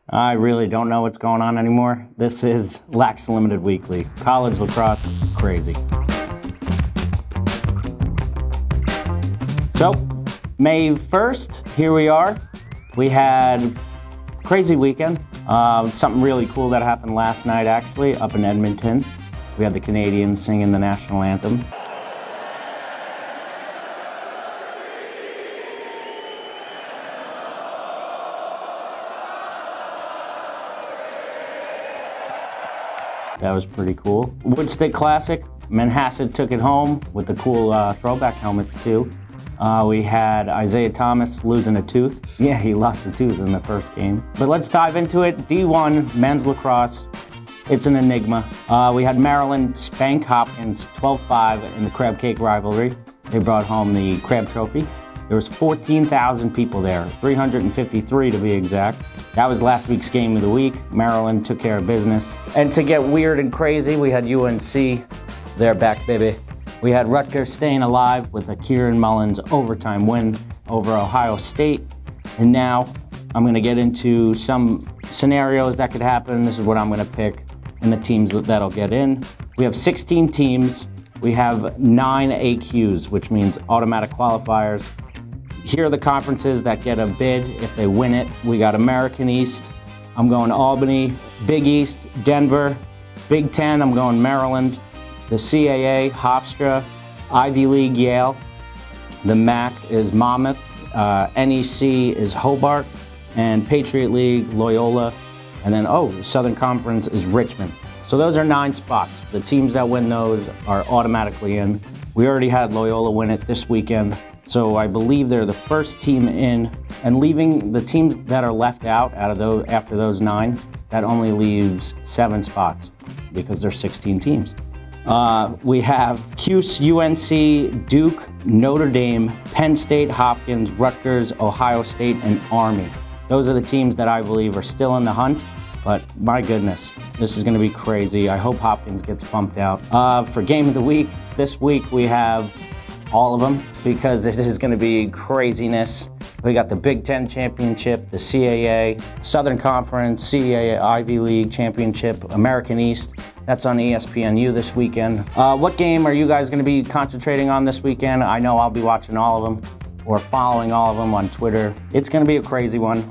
I really don't know what's going on anymore. This is Lacrosse Unlimited Weekly. College lacrosse, crazy. So, May 1st, here we are. We had a crazy weekend. Something really cool that happened last night, actually, up in Edmonton. We had the Canadians singing the national anthem. That was pretty cool. Woodstick Classic, Manhasset took it home with the cool throwback helmets too. We had Isaiah Thomas losing a tooth. Yeah, he lost a tooth in the first game. But let's dive into it. D1 men's lacrosse, it's an enigma. We had Maryland spank Hopkins 12-5 in the crab cake rivalry. They brought home the crab trophy. There was 14,000 people there, 353 to be exact. That was last week's game of the week. Maryland took care of business. And to get weird and crazy, we had UNC, they're back, baby. We had Rutgers staying alive with a Kieran Mullins overtime win over Ohio State. And now I'm gonna get into some scenarios that could happen. This is what I'm gonna pick and the teams that'll get in. We have 16 teams. We have 9 AQs, which means automatic qualifiers. Here are the conferences that get a bid if they win it. We got American East, I'm going Albany. Big East, Denver. Big Ten, I'm going Maryland. The CAA, Hofstra. Ivy League, Yale. The MAC is Monmouth. NEC is Hobart. And Patriot League, Loyola. And then, the Southern Conference is Richmond. So those are 9 spots. The teams that win those are automatically in. We already had Loyola win it this weekend. So I believe they're the first team in, and leaving the teams that are left out of those after those 9, that only leaves 7 spots because there's 16 teams. We have Cuse, UNC, Duke, Notre Dame, Penn State, Hopkins, Rutgers, Ohio State, and Army. Those are the teams that I believe are still in the hunt, but my goodness, this is gonna be crazy. I hope Hopkins gets bumped out. For game of the week, this week we have all of them because it is going to be craziness. We got the Big Ten Championship, the CAA, Southern Conference, CAA Ivy League Championship, American East. That's on ESPNU this weekend. What game are you guys going to be concentrating on this weekend? I know I'll be watching all of them or following all of them on Twitter. It's going to be a crazy one.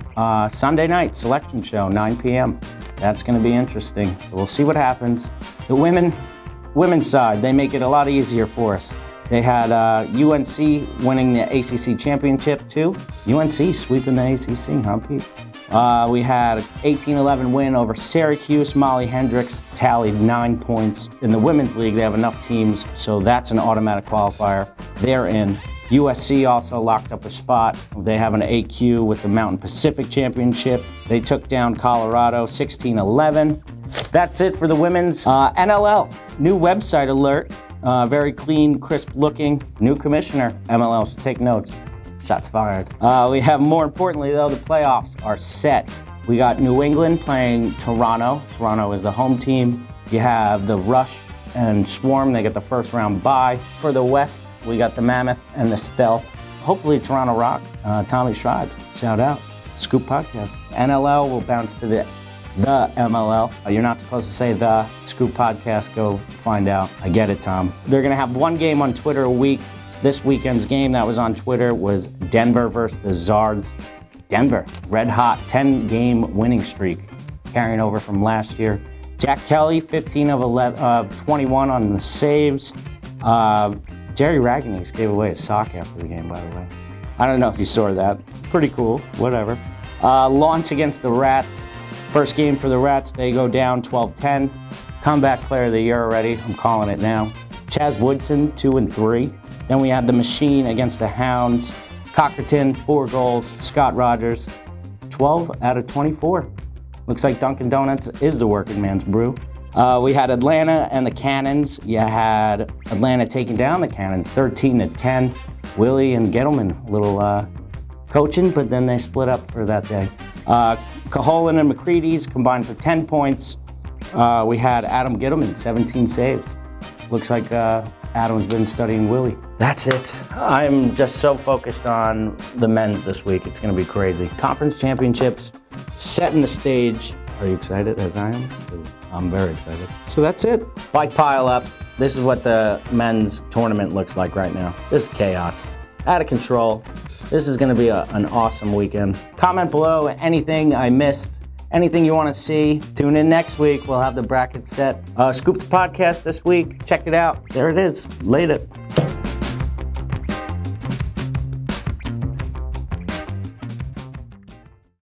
Sunday night selection show, 9 p.m. That's going to be interesting. So we'll see what happens. The women's side, they make it a lot easier for us. They had UNC winning the ACC championship too. UNC sweeping the ACC, huh, Pete? We had an 18-11 win over Syracuse. Molly Hendricks tallied 9 points. In the women's league, they have enough teams, so that's an automatic qualifier. They're in. USC also locked up a spot. They have an AQ with the Mountain Pacific Championship. They took down Colorado 16-11. That's it for the women's. NLL, new website alert. Very clean, crisp looking, new commissioner. MLL should take notes. Shots fired. We have, more importantly though, the playoffs are set. We got New England playing Toronto. Toronto is the home team. You have the Rush and Swarm, they get the first round bye. For the West, we got the Mammoth and the Stealth. Hopefully Toronto Rock. Tommy Schreiber, shout out. Scoop Podcast. NLL will bounce to the MLL. You're not supposed to say the Scoop Podcast, go find out. I get it, Tom. They're gonna have one game on Twitter a week. This weekend's game that was on Twitter was Denver versus the Zards. Denver, red hot, 10-game winning streak, carrying over from last year. Jack Kelly, 15 of 21 on the saves. Jerry Raganese gave away his sock after the game, by the way. I don't know if you saw that. Pretty cool, whatever. Launch against the Rats. First game for the Rats, they go down 12-10. Comeback player of the year already, I'm calling it now. Chaz Woodson, 2 and 3. Then we had the Machine against the Hounds. Cockerton, 4 goals. Scott Rogers, 12 out of 24. Looks like Dunkin' Donuts is the working man's brew. We had Atlanta and the Cannons. You had Atlanta taking down the Cannons, 13-10. Willie and Gettleman, a little coaching, but then they split up for that day. Caholen and McCready's combined for 10 points. We had Adam Gittleman, 17 saves. Looks like Adam's been studying Willie. That's it. I'm just so focused on the men's this week. It's gonna be crazy. Conference championships, setting the stage. Are you excited as I am? 'Cause I'm very excited. So that's it. Bike pile up. This is what the men's tournament looks like right now. Just chaos. Out of control. This is gonna be an awesome weekend. Comment below anything I missed, anything you wanna see. Tune in next week. We'll have the bracket set. Scoop the podcast this week. Check it out. There it is. Later.